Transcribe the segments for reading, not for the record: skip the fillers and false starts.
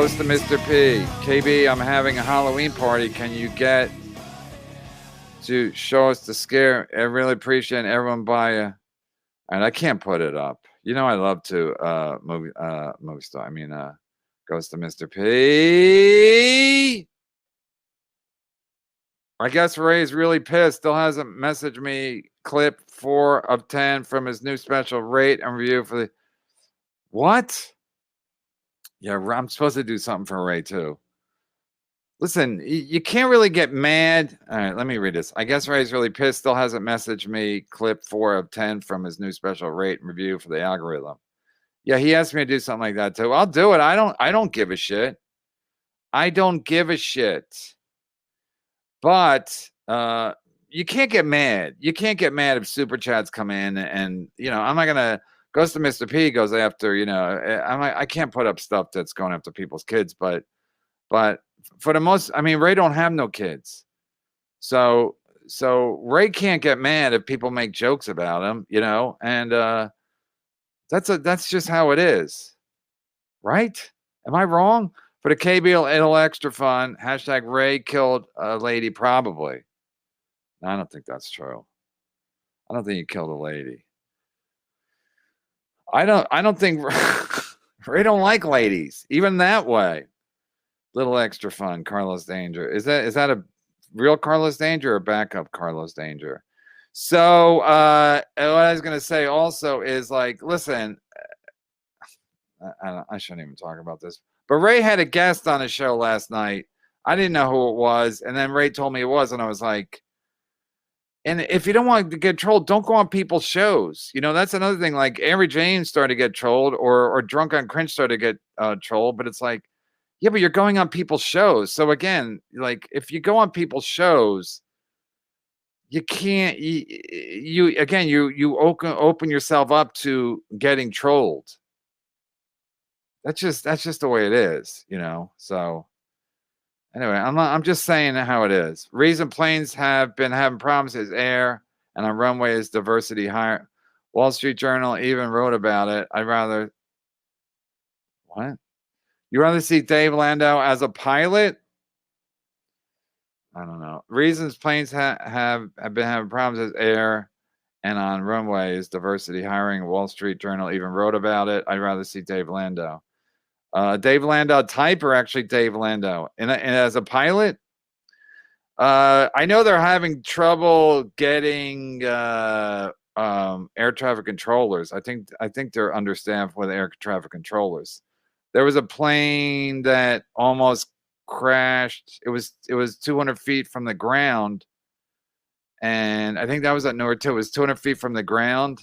Goes to Mr. P. KB, I'm having a Halloween party. Can you get to show us the scare? I really appreciate everyone buy a. And I can't put it up. You know I love to movie star. I mean goes to Mr. P. I guess Ray's really pissed. Still hasn't messaged me clip 4 of 10 from his new special rate and review for the what? Yeah, I'm supposed to do something for Ray too. Listen, you can't really get mad. All right, let me read this. I guess Ray's really pissed. Still hasn't messaged me clip 4 of 10 from his new special rate and review for the algorithm. Yeah, he asked me to do something like that too. I'll do it. I don't give a shit. I don't give a shit. But you can't get mad. You can't get mad if super chats come in and I'm not gonna goes to Mr. P goes after, I can't put up stuff that's going after people's kids, but for the most, I mean, Ray don't have no kids. So Ray can't get mad if people make jokes about him, and that's just how it is. Right? Am I wrong? For the KB, it'll extra fun. Hashtag Ray killed a lady, probably. No, I don't think that's true. I don't think he killed a lady. I don't think Ray don't like ladies, even that way. Little extra fun, Carlos Danger. Is that a real Carlos Danger or backup Carlos Danger? So what I was gonna say also is like, listen, I shouldn't even talk about this. But Ray had a guest on his show last night. I didn't know who it was, and then Ray told me it was, and I was like, and if you don't want to get trolled, don't go on people's shows. That's another thing. Like Avery James started to get trolled, or Drunk on Cringe started to get trolled, but it's like, yeah, but you're going on people's shows. So again, like if you go on people's shows, you can't. You open yourself up to getting trolled. That's just the way it is, So anyway, I'm just saying how it is. Reason planes have been having problems is air, and on runway is diversity higher. Wall Street Journal even wrote about it. I'd rather what? You rather see Dave Landau as a pilot? I don't know. Reasons planes have been having problems is air, and on runway is diversity hiring. Wall Street Journal even wrote about it. I'd rather see Dave Landau. Dave Landau type or actually Dave Landau? And as a pilot, I know they're having trouble getting air traffic controllers. I think they're understaffed with air traffic controllers. There was a plane that almost crashed. It was 200 feet from the ground, and I think that was at Newark too. It was 200 feet from the ground,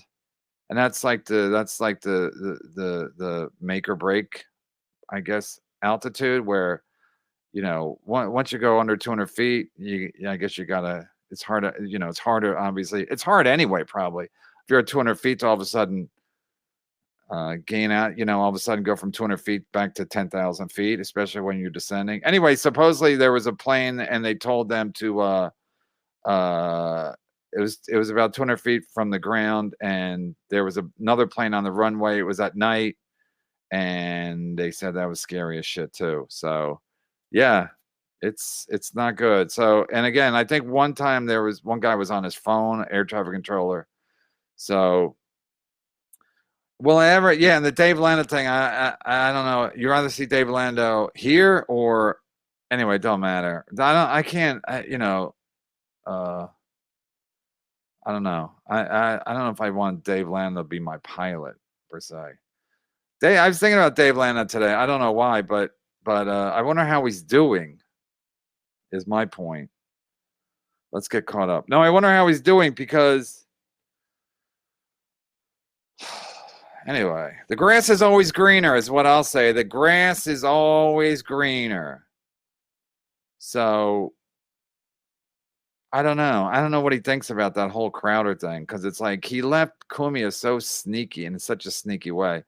and that's like the make or break, I guess, altitude where, once you go under 200 feet, I guess you gotta, it's hard, it's harder, obviously. It's hard anyway, probably. If you're at 200 feet to all of a sudden gain out, all of a sudden go from 200 feet back to 10,000 feet, especially when you're descending. Anyway, supposedly there was a plane and they told them to, it was about 200 feet from the ground, and there was another plane on the runway. It was at night, and they said that was scary as shit too. So yeah, it's not good. So, and again, I think one time there was one guy was on his phone, air traffic controller. So yeah, and the Dave Landau thing, I don't know. You rather see Dave Landau here or anyway, it don't matter. I don't know. I don't know if I want Dave Landau to be my pilot per se. I was thinking about Dave Landau today. I don't know why, but I wonder how he's doing. Is my point. Let's get caught up. No, I wonder how he's doing because anyway, the grass is always greener is what I'll say. The grass is always greener. So I don't know. I don't know what he thinks about that whole Crowder thing, because it's like he left Cumia so sneaky in such a sneaky way.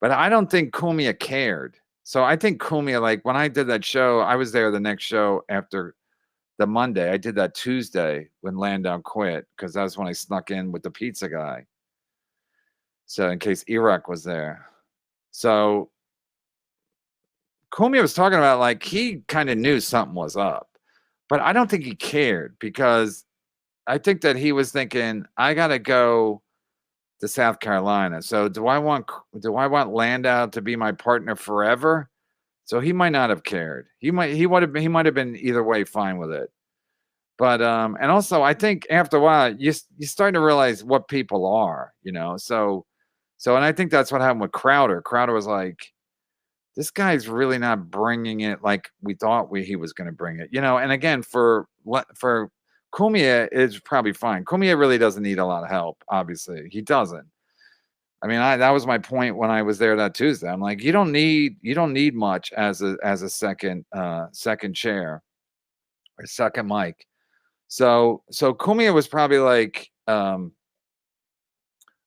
But I don't think Cumia cared. So I think Cumia, like when I did that show, I was there the next show after the Monday. I did that Tuesday when Landau quit, because that was when I snuck in with the pizza guy. So in case Iraq was there. So Kumi was talking about, like, he kind of knew something was up, but I don't think he cared because I think that he was thinking, I got to go to South Carolina. So do I want Landau to be my partner forever? So he might not have cared. He might have been either way fine with it. But and also I think after a while you start to realize what people are, So and I think that's what happened with Crowder. Crowder was like, this guy's really not bringing it like we thought he was going to bring it, And again, for Cumia, it's probably fine. Cumia really doesn't need a lot of help. Obviously, he doesn't. I mean, that was my point when I was there that Tuesday. I'm like, you don't need much as a second chair or second mic. So Cumia was probably like, so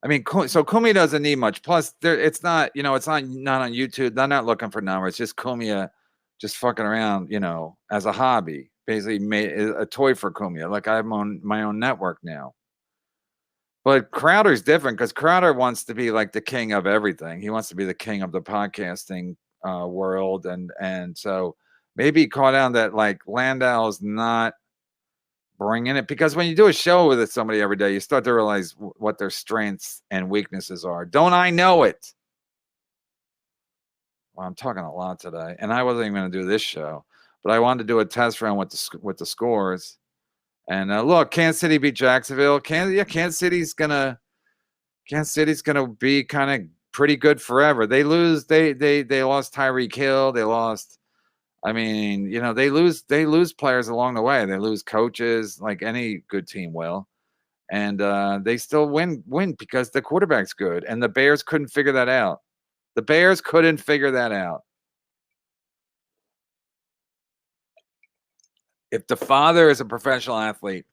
Cumia doesn't need much. Plus, it's not, it's not on YouTube. They're not looking for numbers. Just Cumia, just fucking around, as a hobby. Basically, made a toy for Cumia. Like I have my own network now. But Crowder's different because Crowder wants to be like the king of everything. He wants to be the king of the podcasting world, and so maybe he caught on that like Landau's not bringing it, because when you do a show with somebody every day, you start to realize what their strengths and weaknesses are. Don't I know it? Well, I'm talking a lot today, and I wasn't even going to do this show, but I wanted to do a test round with the scores. And look, Kansas City beat Jacksonville. Kansas City's gonna be kind of pretty good forever. They lose. They lost Tyreek Hill. They lost. I mean, they lose players along the way. They lose coaches, like any good team will, and they still win because the quarterback's good. And the Bears couldn't figure that out. If the father is a professional athlete,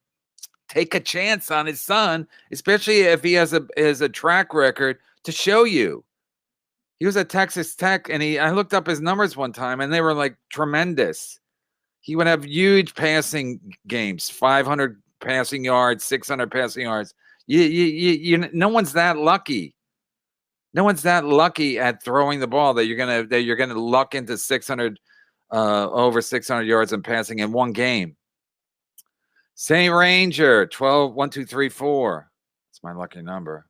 take a chance on his son, especially if he has a track record to show you. He was at Texas Tech, and I looked up his numbers one time, and they were like tremendous. He would have huge passing games, 500 passing yards, 600 passing yards. No one's that lucky. No one's that lucky at throwing the ball that you're gonna luck into 600 over 600 yards in passing in one game. St. Ranger, 12, 1, 2, 3, 4. That's my lucky number.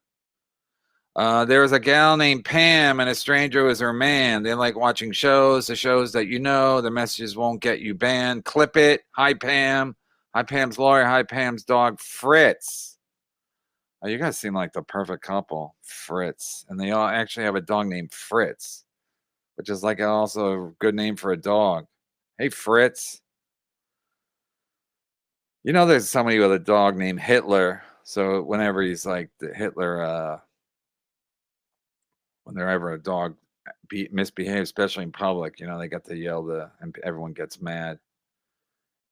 There was a gal named Pam, and a stranger was her man. They like watching shows, the shows that the messages won't get you banned. Clip it. Hi, Pam. Hi, Pam's lawyer. Hi, Pam's dog, Fritz. Oh, you guys seem like the perfect couple, Fritz. And they all actually have a dog named Fritz, which is like also a good name for a dog. Hey, Fritz. There's somebody with a dog named Hitler. So whenever he's like the Hitler, whenever a dog misbehaves, especially in public, they got to yell and everyone gets mad.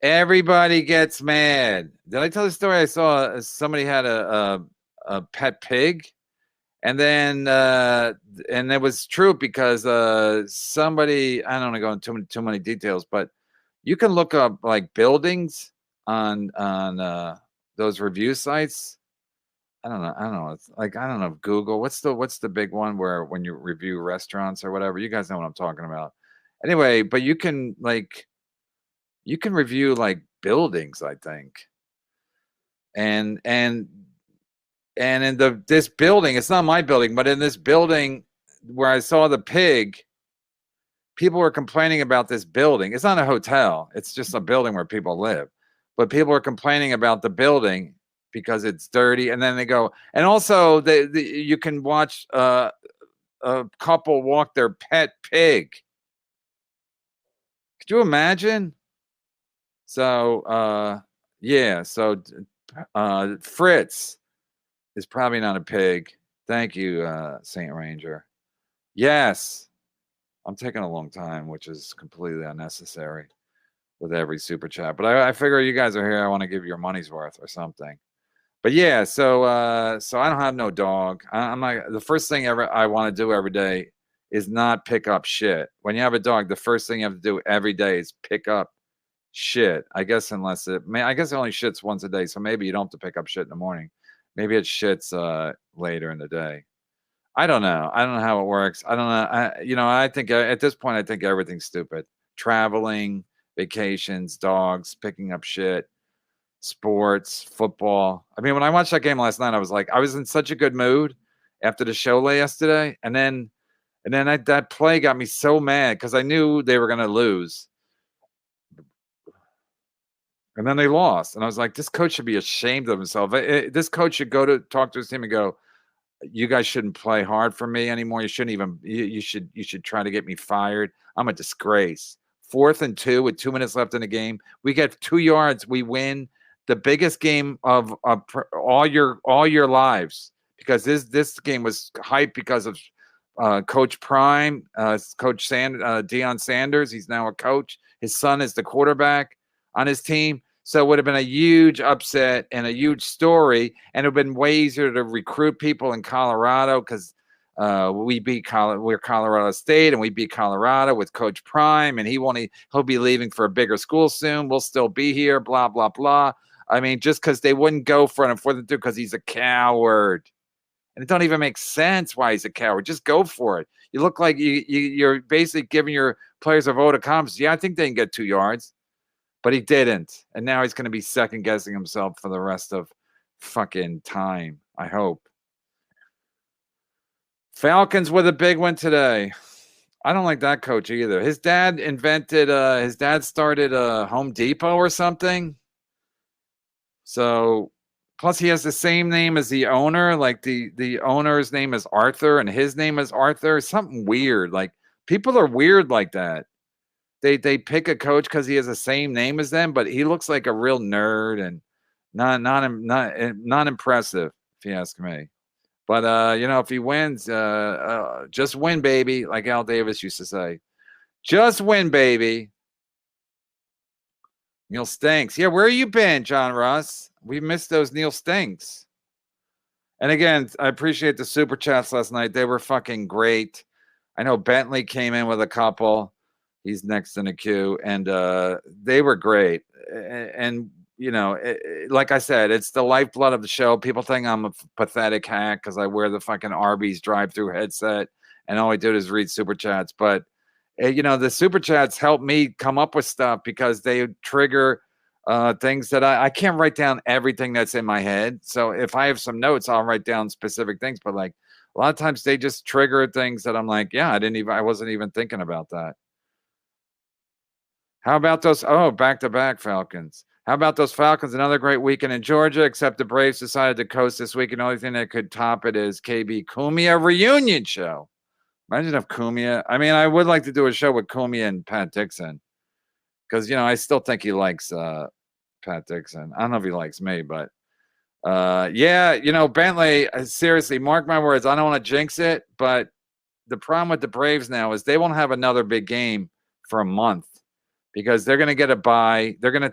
Everybody gets mad. Did I tell the story? I saw somebody had a pet pig, and then and it was true because somebody, I don't want to go into too many details, but you can look up like buildings on those review sites. I don't know. It's like, I don't know, Google. What's the big one where when you review restaurants or whatever? You guys know what I'm talking about. Anyway, but you can review like buildings, I think. And in this building, it's not my building, but in this building where I saw the pig, people were complaining about this building. It's not a hotel. It's just a building where people live. But people are complaining about the building because it's dirty. And then they go, and also you can watch a couple walk their pet pig. Could you imagine? So, yeah. So Fritz is probably not a pig. Thank you, St. Ranger. Yes. I'm taking a long time, which is completely unnecessary with every super chat. But I figure you guys are here. I want to give your money's worth or something. But yeah, so I don't have no dog. I'm not. The first thing I want to do every day is not pick up shit. When you have a dog, the first thing you have to do every day is pick up shit. I guess I guess it only shits once a day, so maybe you don't have to pick up shit in the morning. Maybe it shits later in the day. I don't know. I don't know how it works. I don't know. I think at this point, I think everything's stupid. Traveling, vacations, dogs, picking up shit, sports, football. I mean, when I watched that game last night, I was in such a good mood after the show yesterday, and then that play got me so mad because I knew they were going to lose. And then they lost. And I was like, this coach should be ashamed of himself. This coach should go to talk to his team and go, you guys shouldn't play hard for me anymore. You shouldn't even, you should try to get me fired. I'm a disgrace. 4th and 2 with 2 minutes left in the game. We get 2 yards. We win the biggest game of all your lives, because this game was hyped because of Coach Prime, Coach Deion Sanders. He's now a coach. His son is the quarterback on his team. So it would have been a huge upset and a huge story, and it would have been way easier to recruit people in Colorado because we're Colorado State, and we beat Colorado with Coach Prime, and he'll be leaving for a bigger school soon. We'll still be here, blah, blah, blah. I mean, just because they wouldn't go for him because he's a coward. And it don't even make sense why he's a coward. Just go for it. You look like you're basically giving your players a vote of confidence. Yeah, I think they can get 2 yards. But he didn't. And now he's going to be second-guessing himself for the rest of fucking time, I hope. Falcons with a big one today. I don't like that coach either. His dad started Home Depot or something. So, plus he has the same name as the owner. Like the owner's name is Arthur and his name is Arthur. Something weird. Like, people are weird like that. They pick a coach because he has the same name as them, but he looks like a real nerd and not impressive, if you ask me. But if he wins, just win, baby, like Al Davis used to say. Just win, baby. Neil Stinks. Yeah, where you been, John Russ? We missed those Neil Stinks. And again, I appreciate the super chats last night. They were fucking great. I know Bentley came in with a couple. He's next in the queue, and they were great. And like I said, it's the lifeblood of the show. People think I'm a pathetic hack because I wear the fucking Arby's drive-through headset, and all I do is read super chats. But the super chats help me come up with stuff because they trigger things that I can't write down everything that's in my head. So if I have some notes, I'll write down specific things. But like a lot of times, they just trigger things that I'm like, yeah, I wasn't even thinking about that. How about those? Oh, back-to-back Falcons. How about those Falcons? Another great weekend in Georgia, except the Braves decided to coast this week. And the only thing that could top it is KB Cumia reunion show. Imagine if Cumia. I mean, I would like to do a show with Cumia and Pat Dixon because, I still think he likes Pat Dixon. I don't know if he likes me, but Bentley, seriously, mark my words. I don't want to jinx it, but the problem with the Braves now is they won't have another big game for a month, because they're going to get a bye. They're going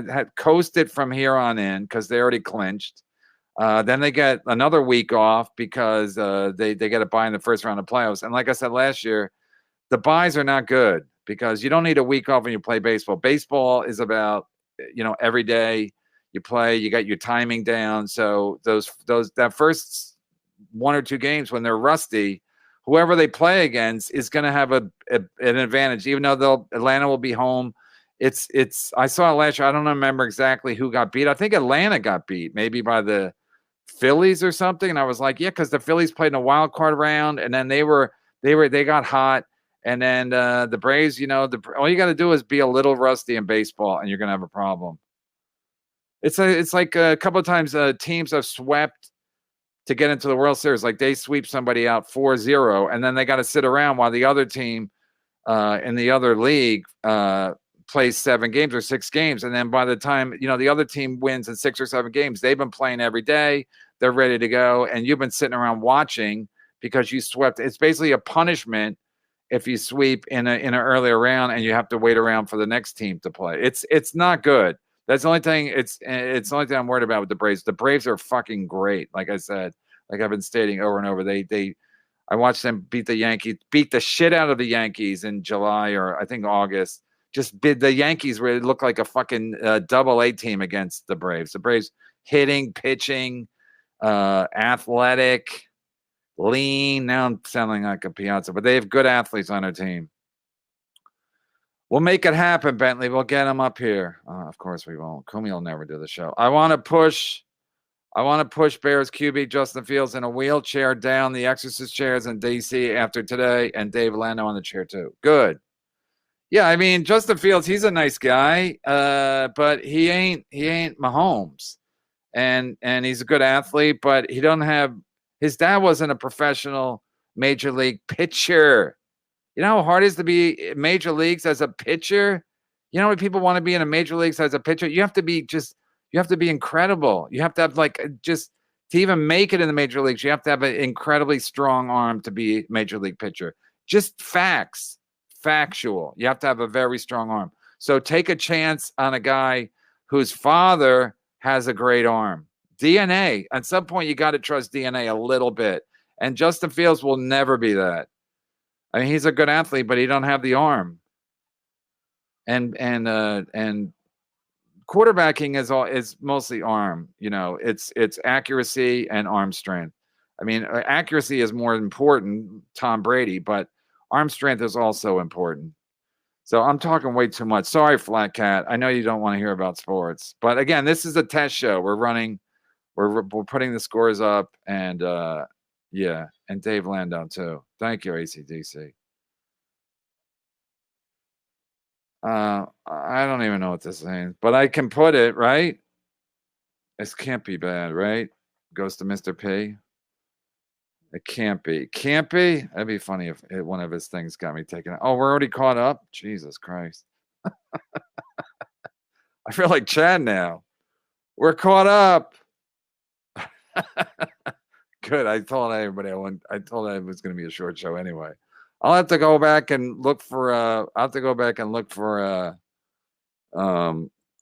to coast it from here on in because they already clinched. Then they get another week off because they get a bye in the first round of playoffs. And like I said last year, the byes are not good because you don't need a week off when you play baseball. Baseball is about, every day you play, you got your timing down. So that first 1 or 2 games when they're rusty, whoever they play against is going to have an advantage, even though Atlanta will be home. I saw it last year. I don't remember exactly who got beat. I think Atlanta got beat, maybe by the Phillies or something. And I was like, yeah, because the Phillies played in a wild card round, and then they got hot. And then the Braves, all you got to do is be a little rusty in baseball, and you're going to have a problem. It's like a couple of times teams have swept to get into the World Series. Like they sweep somebody out 4-0, and then they got to sit around while the other team in the other league plays 7 games or 6 games. And then by the time, the other team wins in 6 or 7 games, they've been playing every day. They're ready to go. And you've been sitting around watching because you swept. It's basically a punishment if you sweep in an earlier round and you have to wait around for the next team to play. It's not good. That's the only thing. It's the only thing I'm worried about with the Braves. The Braves are fucking great. Like I said, like I've been stating over and over, I watched them beat the shit out of the Yankees in July or I think August. Just bid the Yankees where it looked like a fucking double-A team against the Braves. The Braves hitting, pitching, athletic. Lean. Now I'm sounding like a Piazza, but they have good athletes on their team. We'll make it happen, Bentley. We'll get him up here. Of course we won't. Kumi will never do the show. I want to push Bears QB Justin Fields in a wheelchair down the Exorcist chairs in DC after today, and Dave Landau on the chair too. Good. Yeah, I mean Justin Fields, he's a nice guy, but he ain't Mahomes, and he's a good athlete, but he don't have. His dad wasn't a professional major league pitcher. You know how hard it is to be in major leagues as a pitcher? You know how many people want to be in a major leagues as a pitcher? You have to be incredible. You have to have to even make it in the major leagues, you have to have an incredibly strong arm to be a major league pitcher. Just factual. You have to have a very strong arm. So take a chance on a guy whose father has a great arm. DNA. At some point, you got to trust DNA a little bit. And Justin Fields will never be that. I mean, he's a good athlete, but he don't have the arm. And quarterbacking is mostly arm. You know, it's accuracy and arm strength. I mean, accuracy is more important, Tom Brady, but arm strength is also important. So I'm talking way too much. Sorry, Flat Cat. I know you don't want to hear about sports, but again, this is a test show. We're putting the scores up, and yeah, and Dave Landau too. Thank you, ACDC. I don't even know what this means, but I can put it, right? This can't be bad, right? Goes to Mr. P. It can't be. Can't be? That'd be funny if one of his things got me taken out. Oh, we're already caught up? Jesus Christ. I feel like Chad now. We're caught up. Good. I told everybody I told it was going to be a short show anyway. I'll have to go back and look for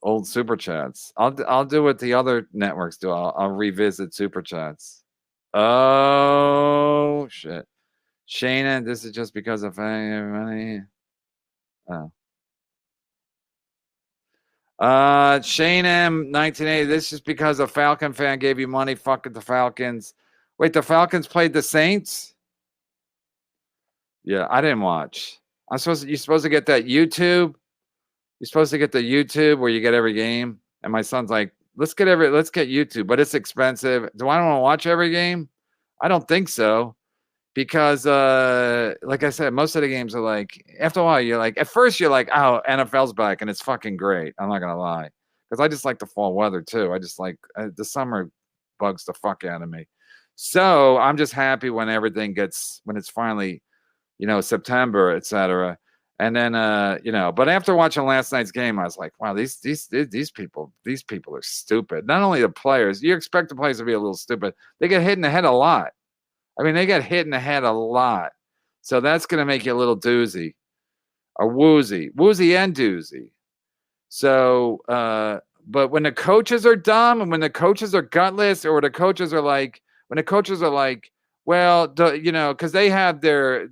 old super chats. I'll do what the other networks do. I'll revisit super chats. Oh shit. Shayna, this is just because of money. Oh. Shane M 1980. This is because a Falcon fan gave you money. Fuck the Falcons. Wait, the Falcons played the Saints? Yeah, I didn't watch. You're supposed to get that YouTube. You're supposed to get the YouTube where you get every game. And my son's like, let's get YouTube, but it's expensive. Do I want to watch every game? I don't think so. Because like I said, most of the games are like, after a while, you're like, at first you're like, oh, NFL's back and it's fucking great. I'm not gonna lie. Because I just like the fall weather too. I just like the summer bugs the fuck out of me. So I'm just happy when it's finally, September, etc. And then but after watching last night's game, I was like, wow, these people are stupid. Not only the players, you expect the players to be a little stupid, they get hit in the head a lot. I mean, they get hit in the head a lot. So that's going to make you a little doozy or woozy and doozy. So, but when the coaches are dumb and when the coaches are gutless or when the coaches are like, well, because they have their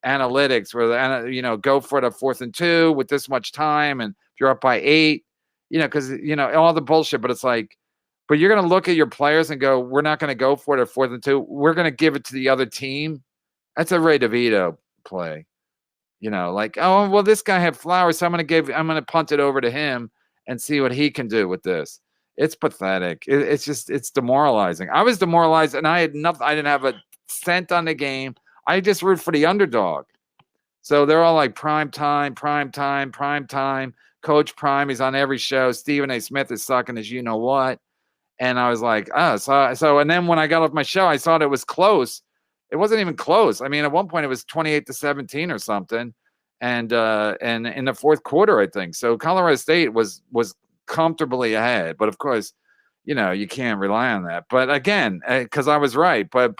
analytics where go for the 4th and 2 with this much time. And if you're up by 8, because, all the bullshit, but it's like, but you're going to look at your players and go, we're not going to go for it at 4th and 2. We're going to give it to the other team. That's a Ray DeVito play. Like, oh, well, this guy had Flowers, so I'm going to punt it over to him and see what he can do with this. It's pathetic. It's demoralizing. I was demoralized and I had nothing. I didn't have a cent on the game. I just root for the underdog. So they're all like prime time. Coach Prime, he's on every show. Stephen A. Smith is sucking as you know what. And I was like, so and then when I got off my show, I saw it was close. It wasn't even close. I mean, at one point it was 28-17 or something. And in the fourth quarter, I think. So Colorado State was comfortably ahead. But of course, you can't rely on that. But again, because I was right. But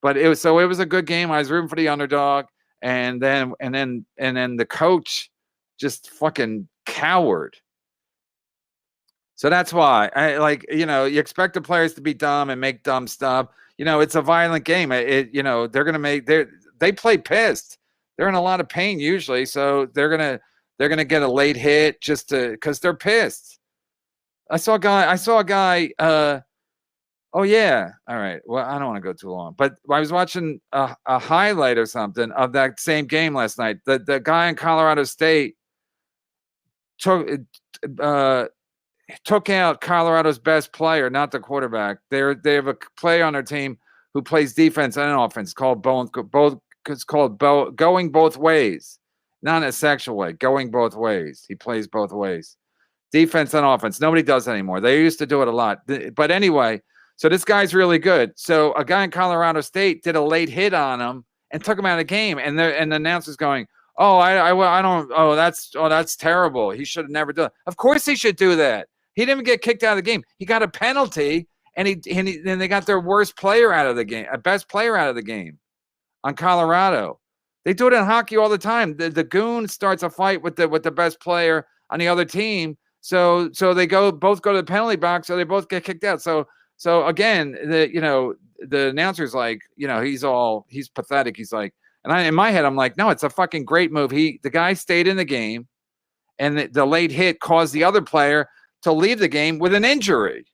it was a good game. I was rooting for the underdog. And then the coach just fucking coward. So that's why you expect the players to be dumb and make dumb stuff. It's a violent game. They're going to they play pissed. They're in a lot of pain usually. So they're going to get a late hit just because they're pissed. I saw a guy Oh yeah. All right. Well, I don't want to go too long, but I was watching a highlight or something of that same game last night. The guy in Colorado State took uh, took out Colorado's best player, not the quarterback. They have a player on their team who plays defense and offense called both. It's called going both ways, not in a sexual way. Going both ways. He plays both ways, defense and offense. Nobody does that anymore. They used to do it a lot. But anyway, so this guy's really good. So a guy in Colorado State did a late hit on him and took him out of the game. And the announcer's going, "Oh, I don't. Oh, that's terrible. He should have never done it." Of course, he should do that. He didn't get kicked out of the game. He got a penalty, and they got their worst player out of the game, best player out of the game on Colorado. They do it in hockey all the time. The goon starts a fight with the best player on the other team. So they both go to the penalty box, so they both get kicked out. So again, the announcer's like, he's pathetic. He's like, and in my head, I'm like, no, it's a fucking great move. The guy stayed in the game, and the late hit caused the other player to leave the game with an injury.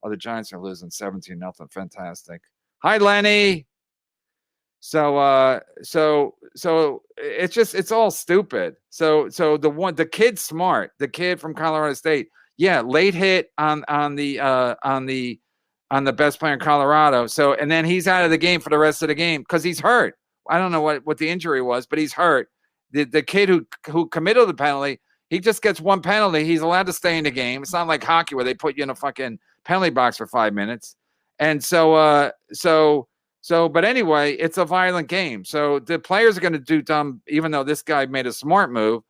Oh, the Giants are losing 17-0. Fantastic. Hi, Lenny. So it's all stupid. So the kid's smart. The kid from Colorado State, yeah, late hit on the best player in Colorado. So and then he's out of the game for the rest of the game because he's hurt. I don't know what the injury was, but he's hurt. The kid who committed the penalty, he just gets one penalty. He's allowed to stay in the game. It's not like hockey where they put you in a fucking penalty box for 5 minutes. And so but anyway, it's a violent game. So the players are going to do dumb, even though this guy made a smart move.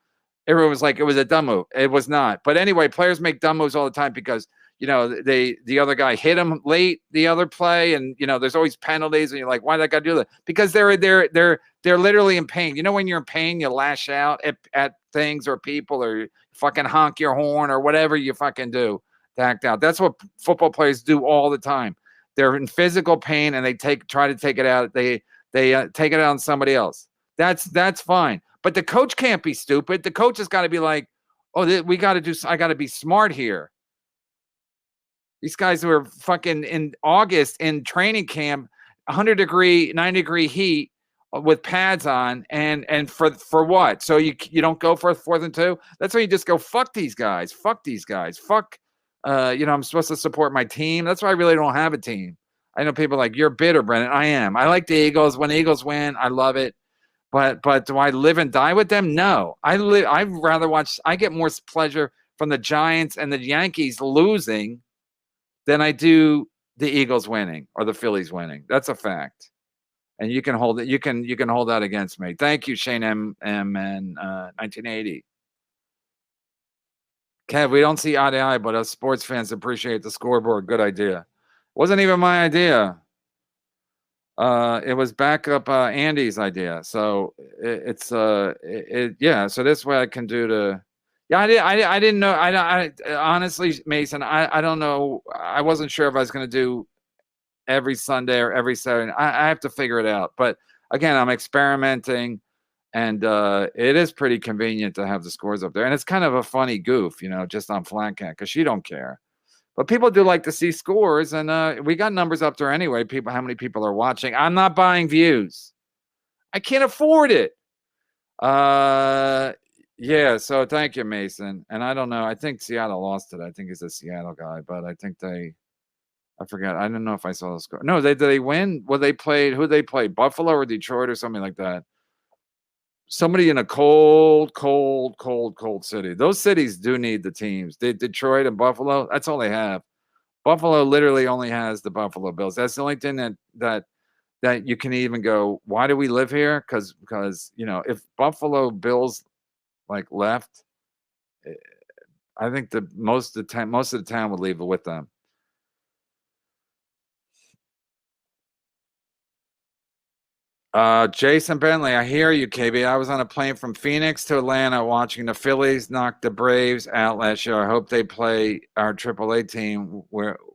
Everyone was like, it was a dumb move. It was not. But anyway, players make dumb moves all the time because, the other guy hit him late the other play. And, there's always penalties. And you're like, why did that guy do that? Because they're literally in pain. When you're in pain, you lash out at things or people or fucking honk your horn or whatever you fucking do to act out. That's what football players do all the time. They're in physical pain and they try to take it out. They take it out on somebody else. That's fine. But the coach can't be stupid. The coach has got to be like, oh, I got to be smart here. These guys were fucking in August in training camp, 100-degree, 90-degree heat with pads on, and for what? So you don't go for a 4th and 2? That's why you just go, fuck these guys. Fuck these guys. Fuck. I'm supposed to support my team. That's why I really don't have a team. I know people are like, you're bitter, Brennan. I am. I like the Eagles. When the Eagles win, I love it. But do I live and die with them? No. I'd rather watch. I get more pleasure from the Giants and the Yankees losing than I do the Eagles winning or the Phillies winning. That's a fact. And you can hold it. You can hold that against me. Thank you, Shane M. and 1980. Kev, we don't see eye to eye, but us sports fans appreciate the scoreboard. Good idea. Wasn't even my idea. It was backup Andy's idea. So yeah. So this way I can do the. Yeah, I didn't know. I honestly, Mason, I don't know. I wasn't sure if I was going to do every Sunday or every Saturday. I have to figure it out. But again, I'm experimenting. And it is pretty convenient to have the scores up there. And it's kind of a funny goof, just on Flat Cat because she don't care. But people do like to see scores. And we got numbers up there anyway. How many people are watching? I'm not buying views. I can't afford it. Yeah, so thank you, Mason. And I don't know. I think Seattle lost it. I think he's a Seattle guy. But I think I forgot. I don't know if I saw the score. No, did they win? Who they played? Buffalo or Detroit or something like that? Somebody in a cold city. Those cities do need the teams. Detroit and Buffalo, that's all they have. Buffalo literally only has the Buffalo Bills. That's the only thing that you can even go, why do we live here? Because if Buffalo Bills left, I think most of the town would leave with them. Jason Bentley, I hear you, KB. I was on a plane from Phoenix to Atlanta watching the Phillies knock the Braves out last year. I hope they play our AAA team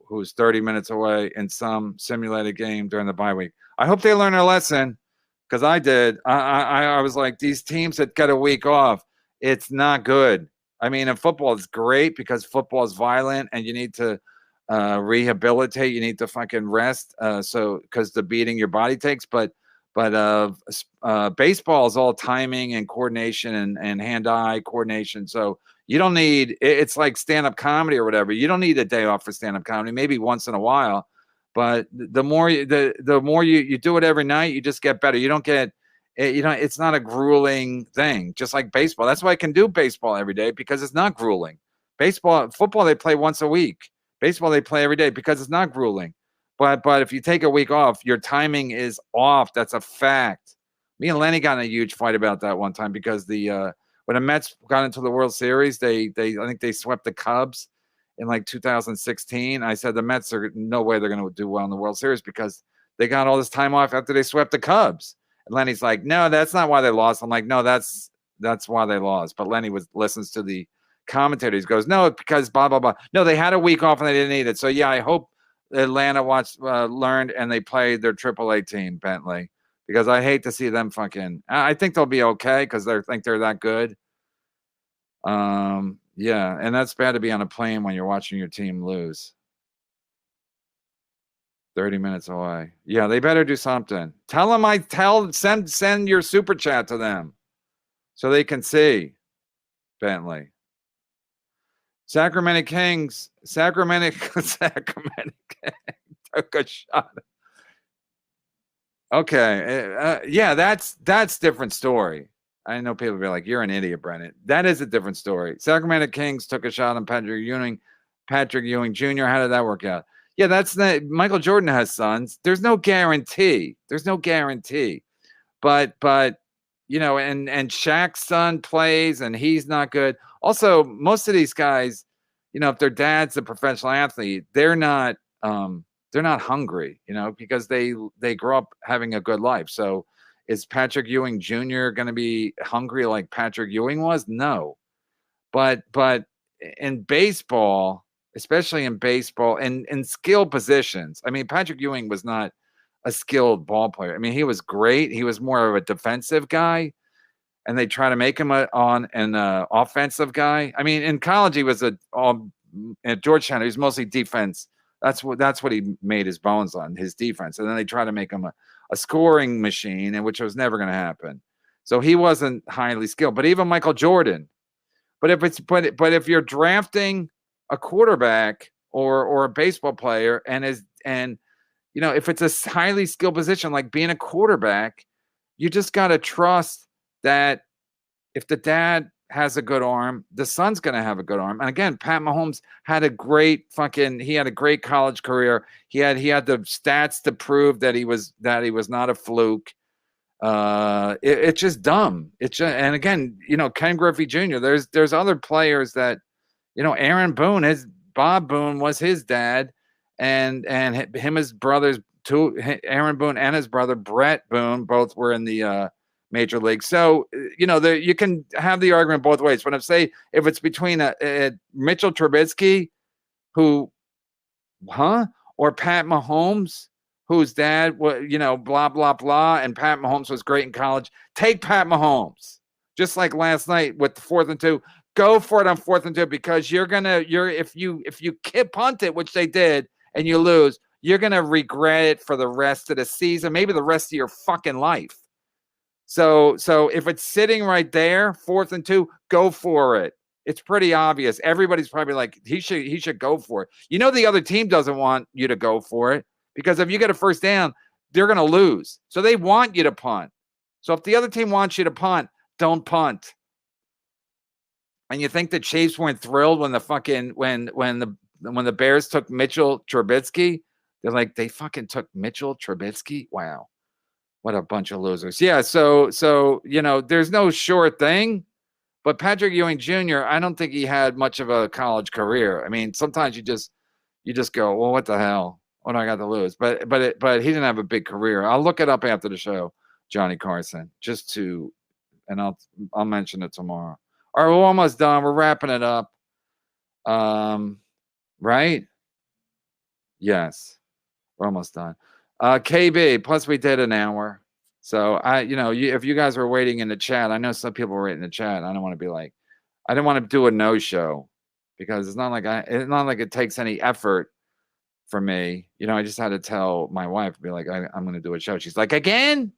who's 30 minutes away in some simulated game during the bye week. I hope they learn a lesson because I did. I was like, these teams that get a week off, it's not good. I mean, in football, it's great because football is violent and you need to rehabilitate. You need to fucking rest. So because the beating your body takes, but baseball is all timing and coordination and hand-eye coordination. So you don't need. It's like stand-up comedy or whatever. You don't need a day off for stand-up comedy. Maybe once in a while, but the more you do it every night, you just get better. You don't get. It's not a grueling thing. Just like baseball. That's why I can do baseball every day because it's not grueling. Football, they play once a week. Baseball, they play every day because it's not grueling. But if you take a week off, your timing is off. That's a fact. Me and Lenny got in a huge fight about that one time because when the Mets got into the World Series, I think they swept the Cubs in like 2016. I said the Mets are no way they're going to do well in the World Series because they got all this time off after they swept the Cubs. And Lenny's like, no, that's not why they lost. I'm like, no, that's why they lost. But Lenny listens to the commentators, goes, no, because blah blah blah. No, they had a week off and they didn't need it. So yeah, I hope Atlanta learned and they played their AAA team, Bentley, because I hate to see them fucking. I think they'll be okay because they think they're that good. Yeah, and that's bad to be on a plane when you're watching your team lose. 30 minutes away. Yeah, they better do something. Tell them send your super chat to them so they can see, Bentley. Sacramento Kings took a shot. Okay. Yeah, that's different story. I know people be like, you're an idiot, Brennan. That is a different story. Sacramento Kings took a shot on Patrick Ewing Jr. How did that work out? Yeah, that's not Michael Jordan has sons. There's no guarantee. But and Shaq's son plays and he's not good. Also, most of these guys, if their dad's a professional athlete, they're not hungry, because they grow up having a good life. So is Patrick Ewing Jr. going to be hungry like Patrick Ewing was? No. But in baseball, especially in baseball and in skill positions, I mean, Patrick Ewing was not a skilled ball player. I mean, he was great. He was more of a defensive guy, and they try to make him an offensive guy. I mean, in college, he was at Georgetown, he was mostly defense. That's what he made his bones on, his defense. And then they try to make him a scoring machine, and which was never going to happen. So he wasn't highly skilled. But even Michael Jordan. But if you're drafting a quarterback or a baseball player and if it's a highly skilled position like being a quarterback, you just got to trust that if the dad has a good arm, the son's going to have a good arm. And again, Pat Mahomes had a great college career. He had the stats to prove that he was not a fluke. It's just dumb. And again, Ken Griffey Jr. There's other players that, Aaron Boone, Bob Boone was his dad, and his brothers too. Aaron Boone and his brother Brett Boone both were in the major league. So you can have the argument both ways. But if it's between a Mitchell Trubisky, or Pat Mahomes, whose dad was, blah, blah, blah, and Pat Mahomes was great in college. Take Pat Mahomes. Just like last night with the 4th and 2. Go for it on 4th and 2 because if you punt it, which they did, and you lose, you're going to regret it for the rest of the season, maybe the rest of your fucking life. So if it's sitting right there, 4th and 2, go for it. It's pretty obvious. Everybody's probably like, he should go for it. The other team doesn't want you to go for it. Because if you get a first down, they're going to lose. So they want you to punt. So if the other team wants you to punt, don't punt. And you think the Chiefs weren't thrilled when the Bears took Mitchell Trubisky? They're like, they fucking took Mitchell Trubisky? Wow. What a bunch of losers. Yeah, so there's no sure thing. But Patrick Ewing Jr., I don't think he had much of a college career. I mean, sometimes you just go, well, what the hell? What do I got to lose? But he didn't have a big career. I'll look it up after the show, Johnny Carson, and I'll mention it tomorrow. All right, we're almost done. We're wrapping it up. Right? Yes, we're almost done. KB, plus we did an hour. So if you guys were waiting in the chat, I know some people were waiting in the chat. I don't want to be like, I didn't want to do a no show because it's not like it takes any effort for me. I just had to tell my wife, be like, I'm going to do a show. She's like, again?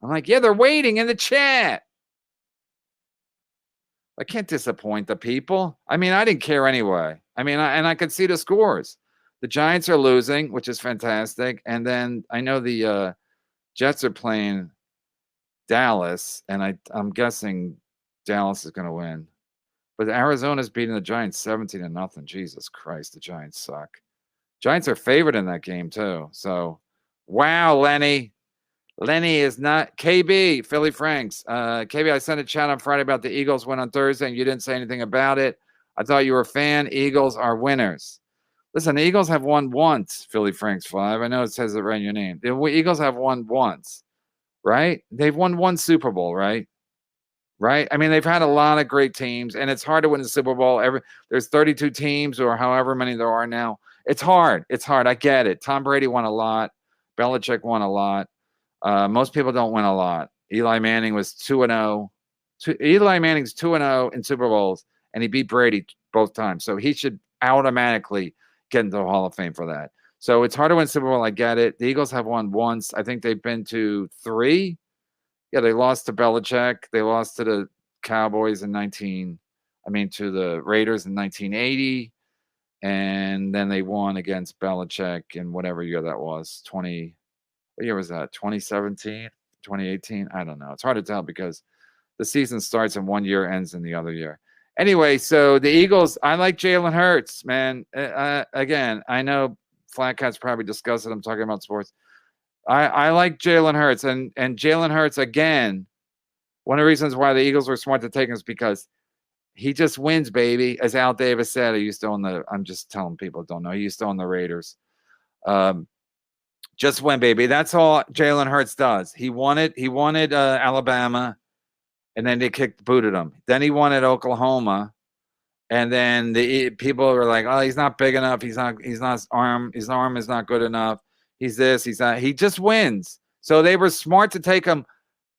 I'm like, yeah, they're waiting in the chat. I can't disappoint the people. I mean, I didn't care anyway. I mean, I could see the scores. The Giants are losing, which is fantastic. And then I know the Jets are playing Dallas, and I'm guessing Dallas is going to win. But Arizona's beating the Giants 17-0. Jesus Christ, the Giants suck. Giants are favored in that game too. So, wow, Lenny. Lenny is not KB, Philly Franks. KB, I sent a chat on Friday about the Eagles win on Thursday, and you didn't say anything about it. I thought you were a fan. Eagles are winners. Listen, the Eagles have won once, Philly Franks 5. I know it says it right in your name. The Eagles have won once, right? They've won one Super Bowl, right? Right? I mean, they've had a lot of great teams, and it's hard to win the Super Bowl. There's 32 teams or however many there are now. It's hard. It's hard. I get it. Tom Brady won a lot. Belichick won a lot. Most people don't win a lot. Eli Manning was 2-0. Eli Manning's 2-0 in Super Bowls, and he beat Brady both times. So he should automatically get into the Hall of Fame for that. So it's hard to win Super Bowl. I get it. The Eagles have won once. I think they've been to 3. Yeah, they lost to Belichick. They lost to the Cowboys to the Raiders in 1980. And then they won against Belichick in whatever year that was. What year was that? 2017, 2018? I don't know. It's hard to tell because the season starts in one year, ends in the other year. Anyway, so the Eagles, I like Jalen Hurts, man. Again, I know Flat Cat's probably discussed it. I'm talking about sports. I like Jalen Hurts, and Jalen Hurts, again, one of the reasons why the Eagles were smart to take him is because he just wins, baby. As Al Davis said, I'm just telling people who don't know, he used to own the Raiders. Just win, baby. That's all Jalen Hurts does. He wanted Alabama, and then they booted him. Then he wanted Oklahoma, and then the people were like, "Oh, he's not big enough. His arm is not good enough. He's this, he's that." He just wins. So they were smart to take him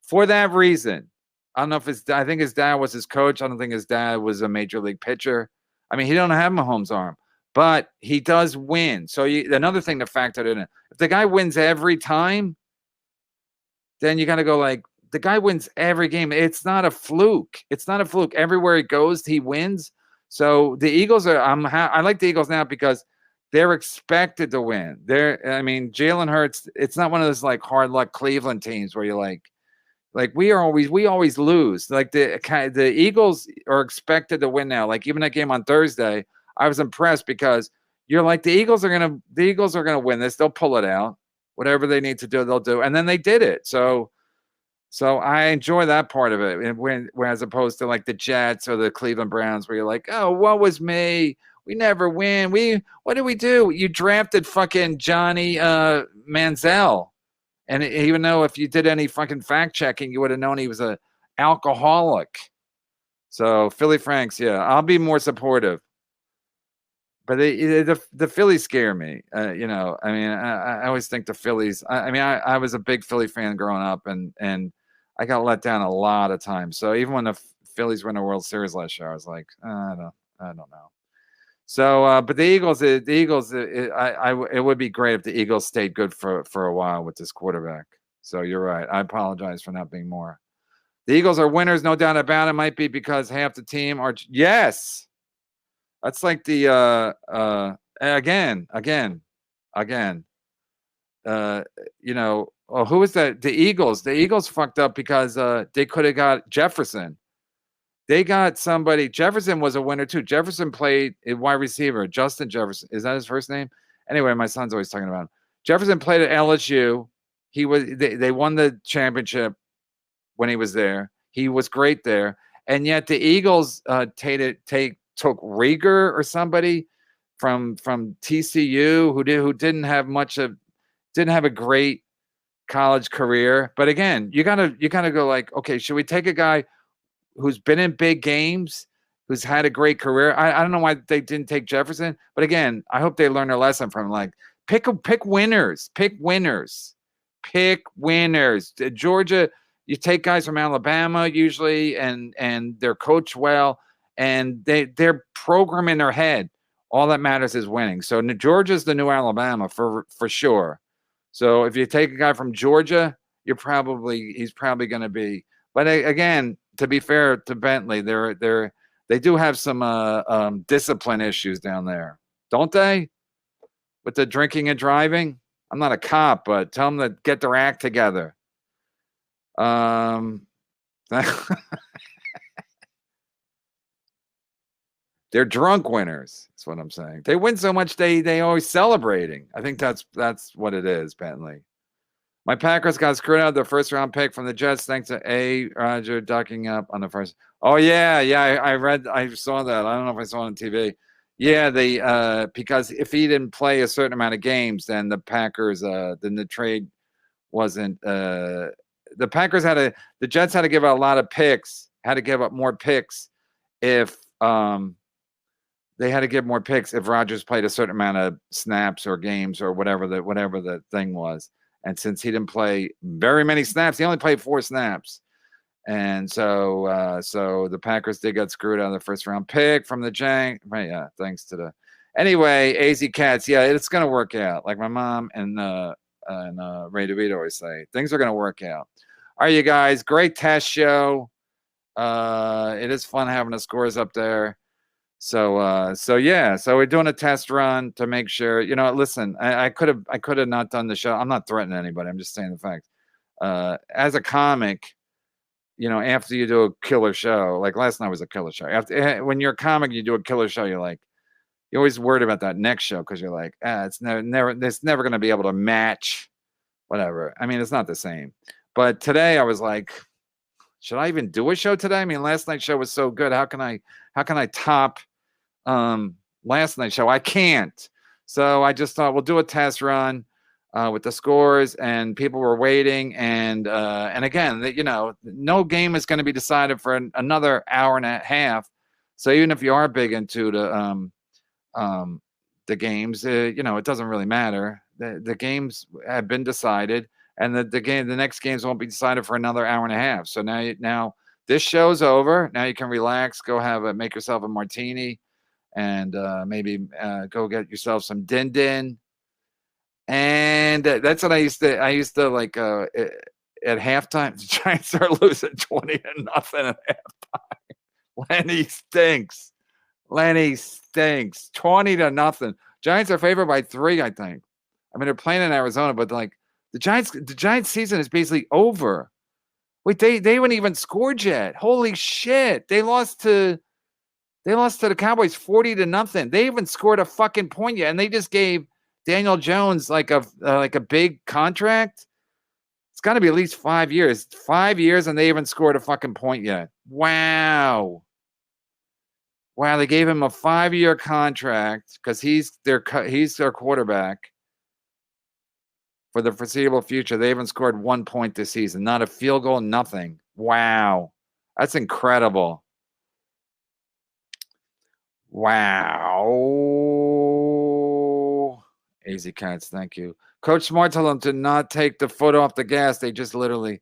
for that reason. I don't know if I think his dad was his coach. I don't think his dad was a major league pitcher. I mean, he don't have Mahomes' arm, but he does win. So another thing to factor in, if the guy wins every time, then you got to go like, the guy wins every game. It's not a fluke. It's not a fluke. Everywhere he goes, he wins. So the Eagles I like the Eagles now because they're expected to win. Jalen Hurts, it's not one of those like hard luck Cleveland teams where you're like we always lose. Like the Eagles are expected to win now. Like even that game on Thursday, I was impressed because you're like the Eagles are gonna win this. They'll pull it out. Whatever they need to do, they'll do. And then they did it. So I enjoy that part of it. And when as opposed to like the Jets or the Cleveland Browns, where you're like, oh, what was me? We never win. What did we do? You drafted fucking Johnny Manziel. And even though if you did any fucking fact checking, you would have known he was an alcoholic. So Philly Franks, yeah, I'll be more supportive. But the Phillies scare me. I always think the Phillies. I was a big Philly fan growing up, and I got let down a lot of times. So even when the Phillies won the World Series last year, I was like, I don't know. So, but the Eagles, it would be great if the Eagles stayed good for a while with this quarterback. So you're right. I apologize for not being more. The Eagles are winners, no doubt about it. Might be because half the team are. Yes, that's like the again. Who was that? The Eagles. The Eagles fucked up because they could have got Jefferson. They got somebody. Jefferson was a winner too. Jefferson played a wide receiver. Justin Jefferson. Is that his first name? Anyway, my son's always talking about him. Jefferson played at LSU. They won the championship when he was there. He was great there. And yet the Eagles took Rieger or somebody from TCU who didn't have a great college career. But again, you gotta go like, okay, should we take a guy who's been in big games, who's had a great career? I don't know why they didn't take Jefferson, but again, I hope they learn their lesson from like pick winners. Georgia, you take guys from Alabama usually, and they're coached well, and they're programming their head All that matters is winning. So Georgia's the new Alabama for sure. So if you take a guy from Georgia, he's probably going to be. But again, to be fair to Bentley, they do have some discipline issues down there, don't they? With the drinking and driving. I'm not a cop, but tell them to get their act together. They're drunk winners. That's what I'm saying. They win so much they always celebrating. I think that's what it is, Bentley. My Packers got screwed out of their first round pick from the Jets thanks to A. Roger ducking up on the first. Oh yeah, I saw that. I don't know if I saw it on TV. Yeah, because if he didn't play a certain amount of games, then the Packers then the trade wasn't the Jets had to give up a lot of picks, had to give up more picks if they had to give more picks if Rodgers played a certain amount of snaps or games or whatever the thing was. And since he didn't play very many snaps, he only played 4 snaps. And so the Packers did get screwed out of the first round pick from the Jank. Right, yeah, thanks to the anyway, AZ Cats. Yeah, it's gonna work out. Like my mom and Ray DeVito always say, things are gonna work out. All right, you guys, great test show. It is fun having the scores up there. So we're doing a test run to make sure, listen, I could have not done the show. I'm not threatening anybody. I'm just saying the fact. As a comic, after you do a killer show, like last night was a killer show. When you're a comic, you do a killer show, you're always worried about that next show because you're like, it's never going to be able to match whatever. I mean, it's not the same. But today I was like, should I even do a show today? I mean, last night's show was so good. How can I top last night's show? I can't. So I just thought we'll do a test run with the scores, and people were waiting. And again, no game is going to be decided for another hour and a half. So even if you are big into the games, it doesn't really matter. The games have been decided. And the next games won't be decided for another hour and a half. So now this show's over. Now you can relax, go make yourself a martini, and maybe go get yourself some din din. And that's what I used to like at halftime. The Giants are losing 20-0 at halftime. Lenny stinks. 20-0. Giants are favored by 3, I think. I mean, they're playing in Arizona, but the Giants season is basically over. Wait, they haven't even scored yet. Holy shit. They lost to the Cowboys 40-0. They haven't scored a fucking point yet. And they just gave Daniel Jones like a big contract. It's got to be at least 5 years. 5 years and they haven't scored a fucking point yet. Wow. They gave him a 5-year contract because he's their quarterback. For the foreseeable future, they haven't scored 1 point this season. Not a field goal, nothing. Wow. That's incredible. Wow. AZ Cats, thank you. Coach Smart told them to not take the foot off the gas. They just literally.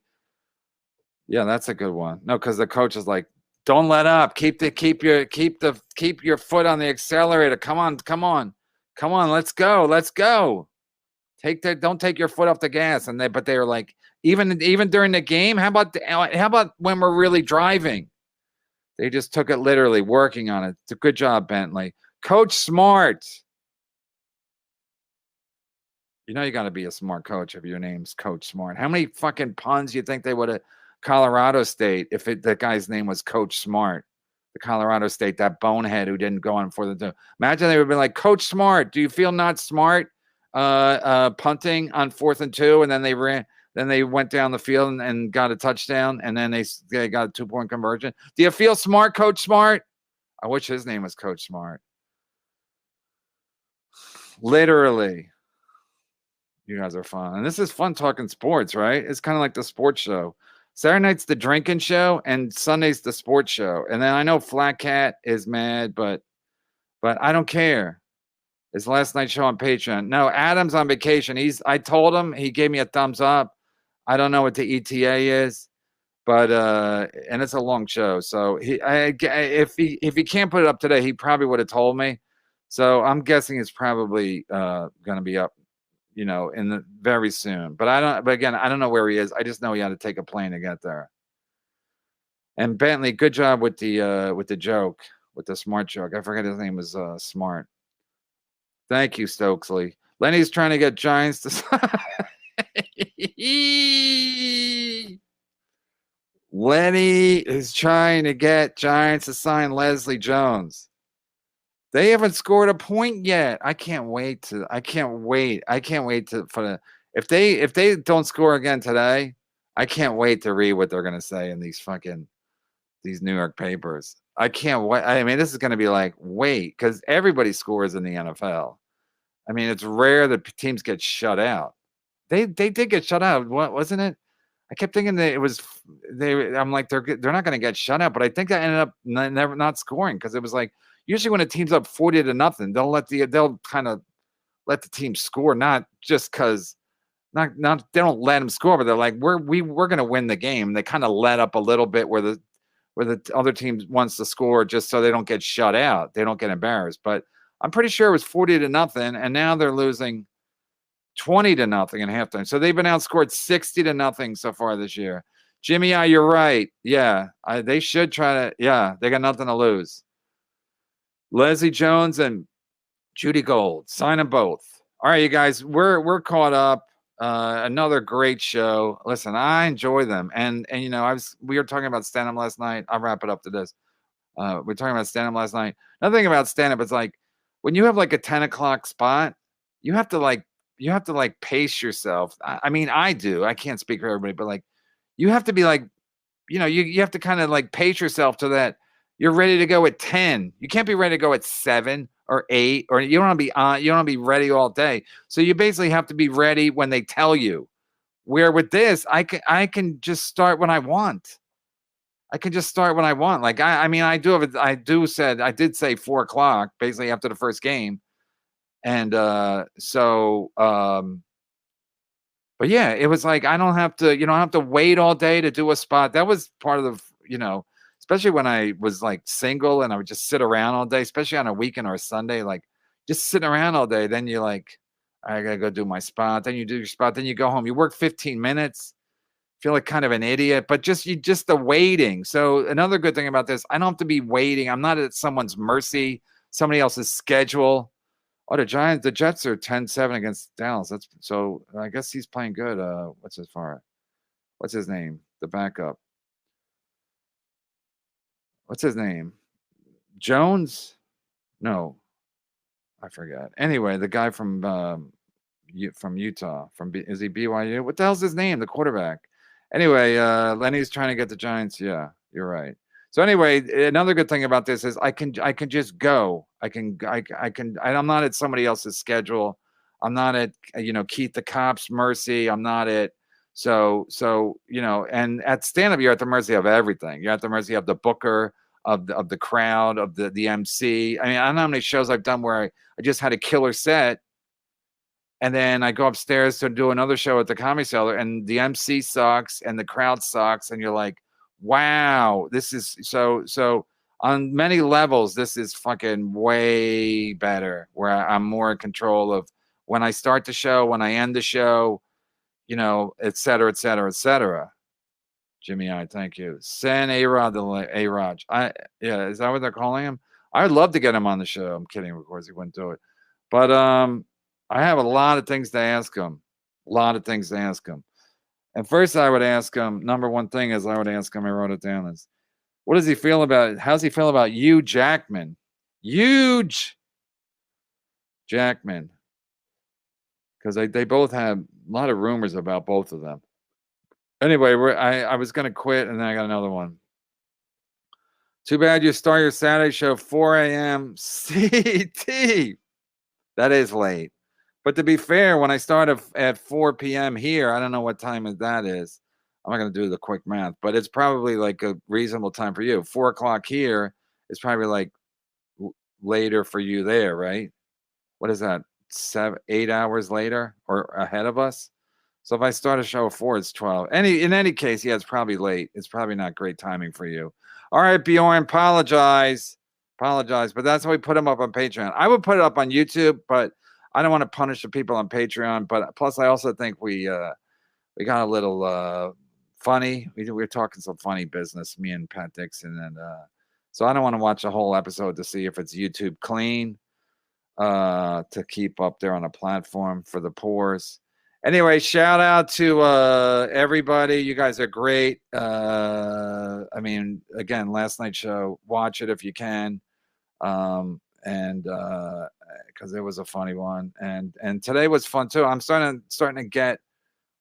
Yeah, that's a good one. No, because the coach is like, don't let up. Keep your foot on the accelerator. Come on. Let's go. Don't take your foot off the gas. But they were like, even during the game, how about when we're really driving? They just took it literally, working on it. It's a good job, Bentley. Coach Smart. You got to be a smart coach if your name's Coach Smart. How many fucking puns do you think they would have Colorado State if the guy's name was Coach Smart? The Colorado State, that bonehead who didn't go on for the. Imagine they would have been like, Coach Smart, do you feel not smart? Punting on 4th and 2, and then they ran. Then they went down the field and got a touchdown, and then they got a 2-point conversion. Do you feel smart, Coach Smart? I wish his name was Coach Smart. Literally, you guys are fun, and this is fun talking sports, right? It's kind of like the sports show. Saturday night's the drinking show, and Sunday's the sports show. And then I know Flat Cat is mad, but I don't care. His last night show on Patreon. No, Adam's on vacation. I told him, he gave me a thumbs up. I don't know what the ETA is, but and it's a long show. So if he can't put it up today, he probably would have told me. So I'm guessing it's probably going to be up, in the very soon. But again, I don't know where he is. I just know he had to take a plane to get there. And Bentley, good job with the joke, with the smart joke. I forget his name was Smart. Thank you, Stokesley. Lenny's trying to get Giants to Lenny is trying to get Giants to sign Leslie Jones. They haven't scored a point yet. I can't wait to if they don't score again today, I can't wait to read what they're gonna say in these New York papers. I can't wait. I mean, this is gonna be like, wait, because everybody scores in the NFL. I mean, it's rare that teams get shut out. They did get shut out. What wasn't it? I kept thinking that it was I'm like, they're not going to get shut out, but I think that ended up never not scoring, because it was like, usually when a team's up 40-0, they'll kind of let the team score, not just because not they don't let them score, but they're like, we're going to win the game. They kind of let up a little bit where the other team wants to score, just so they don't get shut out, they don't get embarrassed. But I'm pretty sure it was 40-0, and now they're losing 20-0 in halftime. So they've been outscored 60-0 so far this year. Jimmy, you're right. Yeah, they should try to. Yeah, they got nothing to lose. Leslie Jones and Judy Gold, sign them both. All right, you guys, we're caught up. Another great show. Listen, I enjoy them, and we were talking about stand-up last night. I'll wrap it up to this. We're talking about stand-up last night. Another thing about stand-up is, like, when you have like a 10 o'clock spot, you have to pace yourself. I mean, I do. I can't speak for everybody, but like, you have to be like, you have to kind of like pace yourself to that you're ready to go at 10. You can't be ready to go at 7 or 8, or you don't want to be on. You don't want to be ready all day. So you basically have to be ready when they tell you. Where with this, I can just start when I want. I can just start when I want. Like, I mean, I did say 4 o'clock basically after the first game. And but yeah, it was like, I don't have to wait all day to do a spot. That was part of the, especially when I was like single and I would just sit around all day, especially on a weekend or a Sunday, like just sitting around all day. Then you're like, I gotta go do my spot. Then you do your spot. Then you go home. You work 15 minutes. Feel like kind of an idiot, but just the waiting. So another good thing about this, I don't have to be waiting. I'm not at someone's mercy, somebody else's schedule. Oh, the Jets are 10-7 against Dallas. So I guess he's playing good. What's his name? The backup. What's his name? Jones? No, I forgot. Anyway, the guy from Utah. Is he BYU? What the hell's his name? The quarterback. Anyway, Lenny's trying to get the Giants. Yeah, you're right. So anyway, another good thing about this is I can just go. I'm not at somebody else's schedule. I'm not at Keith the Cop's mercy. I'm not at and at stand-up you're at the mercy of everything. You're at the mercy of the booker, of the crowd, of the MC. I mean, I don't know how many shows I've done where I just had a killer set, and then I go upstairs to do another show at the Comedy Cellar, and the MC sucks and the crowd sucks, and you're like, wow, this is so on many levels, this is fucking way better, where I'm more in control of when I start the show, when I end the show, et cetera, et cetera, et cetera. Jimmy, thank you. Send A-Rod A-Rod. Yeah, is that what they're calling him? I would love to get him on the show. I'm kidding, of course he wouldn't do it. But I have a lot of things to ask him. And first I would ask him, number one thing is I wrote it down, is how's he feel about Hugh Jackman? Huge Jackman. Because they both have a lot of rumors about both of them. Anyway, I was going to quit, and then I got another one. Too bad you start your Saturday show 4 a.m. CT. That is late. But to be fair, when I start at 4 p.m. here, I don't know what time that is. I'm not going to do the quick math, but it's probably like a reasonable time for you. 4 o'clock here is probably like later for you there, right? What is that? 8 hours later or ahead of us? So if I start a show at 4, it's 12. In any case, yeah, it's probably late. It's probably not great timing for you. All right, Bjorn, apologize. Apologize, but that's how we put them up on Patreon. I would put it up on YouTube, but I don't want to punish the people on Patreon. But plus, I also think we got a little funny. We were talking some funny business, me and Pat Dixon, and so I don't want to watch a whole episode to see if it's YouTube clean to keep up there on a platform for the poors. Anyway, shout out to everybody. You guys are great. I mean, again, last night's show, watch it if you can. And because it was a funny one. And today was fun too. I'm starting to get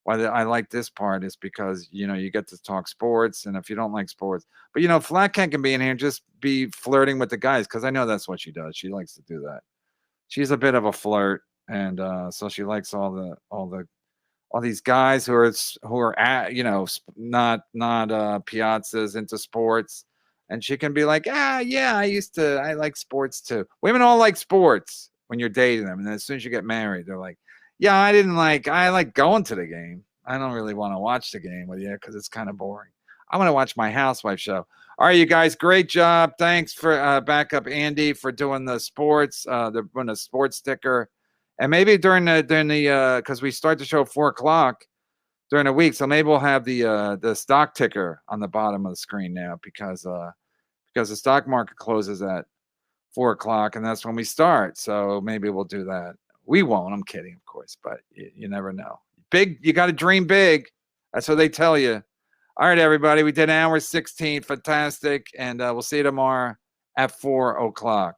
why I like this part is because, you know, you get to talk sports, and if you don't like sports, but you know, Flat Cat can be in here and just be flirting with the guys, because I know that's what she does. She likes to do that. She's a bit of a flirt, and so she likes all these guys who are at, you know, not piazzas, into sports, and she can be like, yeah, I like sports too. Women all like sports when you're dating them, and then as soon as you get married, they're like, yeah, I like going to the game. I don't really want to watch the game with you because it's kind of boring. I want to watch my housewife show. All right, you guys, great job. Thanks for backup Andy for doing the sports, the sports sticker, and maybe during the because we start the show at 4:00 during the week, so maybe we'll have the stock ticker on the bottom of the screen now because the stock market closes at 4:00, and that's when we start. So maybe we'll do that. We won't. I'm kidding, of course, but you never know. Big, you got to dream big. That's what they tell you. All right, everybody. We did hour 16. Fantastic. And we'll see you tomorrow at 4:00.